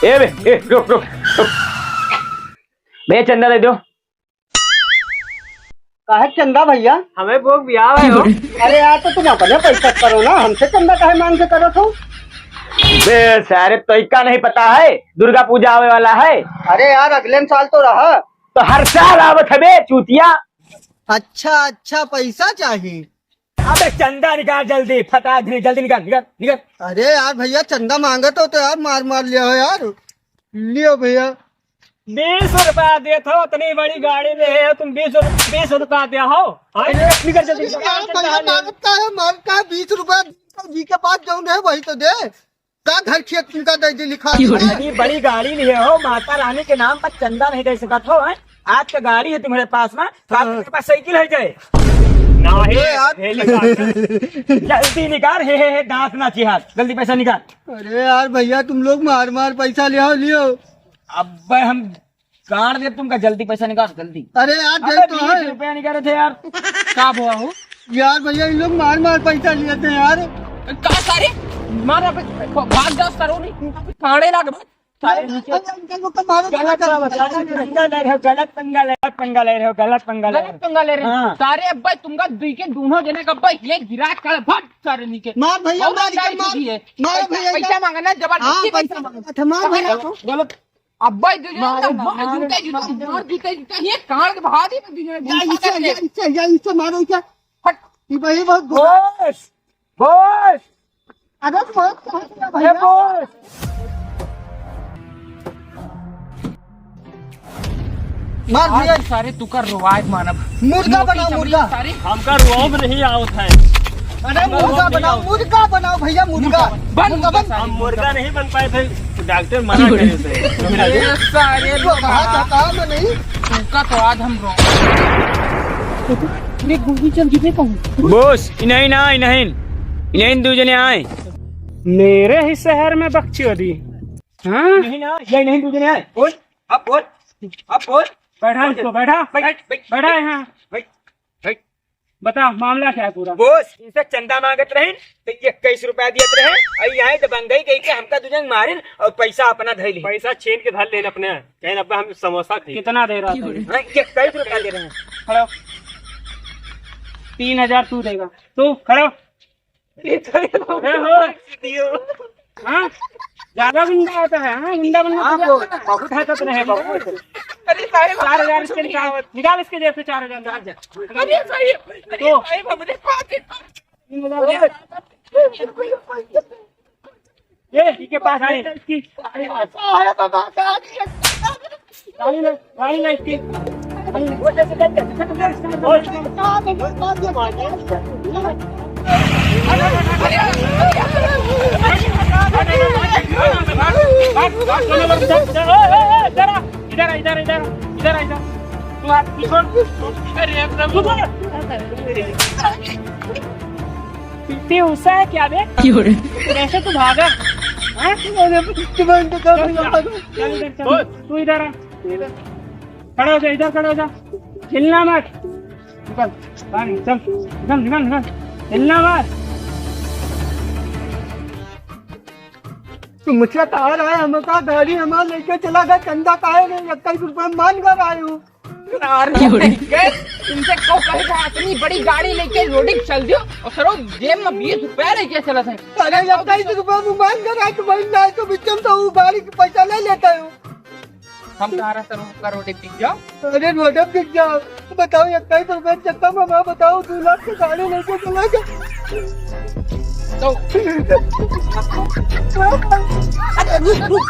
रुक रुक रुक। भैया चंदा दे दो। काहे चंदा भैया? हमें वो ब्याह है हो। अरे यार तो तुम अपने पैसा करो ना, हमसे चंदा काहे मांग के करो तुम? बे सारे तो इक्का नहीं पता है, दुर्गा पूजा आवे वाला है। अरे यार अगले साल तो रहा। तो हर साल आवत है बे चूतिया। अच्छा पैसा चाहिए। अबे चंदा निकाल जल्दी, फटा जल्दी निकाल निकाल निकाल। अरे यार भैया चंदा मांगे तो यार मार लिया हो यार। लियो भैया। 20 रुपया दे थो, इतनी बड़ी गाड़ी में है तुम 20 रुपया दे हो। निकल जल्दी। मांगता है 20 रुपया जी के पास जाऊँ दे वही तो दे। का घर खेत का दे लिखा बड़ी गाड़ी लिए हो, माता रानी के नाम पर चंदा नहीं दे सकत हो। आज का गाड़ी है तुम्हारे पास में, आपके पास साइकिल है जाए जल्दी निकाल। हे दांत ना चिहार, जल्दी पैसा निकाल। अरे यार भैया तुम लोग मार पैसा लियो। अब हम गाड़ दे तुमका, जल्दी पैसा निकाल जल्दी। अरे यार तो 20 रुपया निकाले थे यार। क्या हुआ हो यार भैया इन लोग मार पैसा लिए थे यार। का सारे मारा भाग जाओ सरो नहीं फाड़े लाग गलत पंगा ले रहे हो। हाँ। सारे अब्बा तुमका दुई के दोनों जने अब्बा ये गिरा कर फट सारे नीचे मार भैया मार भैया पैसा मांगना जबरदस्ती पैसा मांगना गलत। अब्बा जूते ये कान के बहा दी इससे मारो क्या फट भाई बहुत बॉस बॉस अरे बॉस मार भैया सारे तू कर रवायत मानब मुर्गा बनाओ मुर्गा। सारे हमका रुआब नहीं आवत है। अरे मुर्गा बनाओ भैया मुर्गा। हम मुर्गा नहीं बन पाए थे, डॉक्टर मना करे थे। सारे नहीं तुमका तो आज हम गोली चल जीते कहूँ बॉस इन्हें दो जने आए मेरे ही शहर में बकचोदी। हाँ नहीं ना, ये नहीं दो जने आए। बोल अब बोल बैठा इसको, बैठा यहाँ। बता मामला क्या है पूरा? बॉस इनसे चंदा मांगत रहे तो 21 रुपया दियत रहे, और यहाँ तो बंगई गई के हमका दूजन मारिन और पैसा अपना धैली। पैसा छीन के धर लेन अपने। कहीं अब्बा हम समोसा कितना दे रहा था? 21 रुपया दे रहे हैं। खड़ो 3000 तू देगा। तू खड़ो। हाँ ज्यादा गुंडा होता है। हाँ गुंडा बनना बहुत है तो नहीं है बहुत। अरे सारे 4000 इसके निकाल इसके जेब से 4000। अरे सही तो हमने पाके ये के पास है इसकी गाड़ी ना इसकी। उससा है क्या बे? कैसे तू भागा? तू इधर आ, खड़ा हो जा, इधर खड़ा हो जा, हिलना मत। निकल निकल हिलना मत। मुझसे तार आया हमका गाड़ी हमारा लेके चला गया। चंदा काहे नहीं 21 रुपये मान कर आए हूँ। तुमसे को कहेगा इतनी बड़ी गाड़ी लेके रोडिंग चल दियो और सरो जेब में 20 रुपया लेके चला था। अरे 21 रुपये मान कर आए तो भाई ना तो बिचम तो वो गाड़ी का पैसा ले लेता हूँ। हम कह रहे सर का रोटी पिक जाओ। अरे रोडे पिक जाओ। बताओ 21 रुपये चक्का में मैं बताओ 2 लाख की गाड़ी लेके चला गया। तो अरे रुक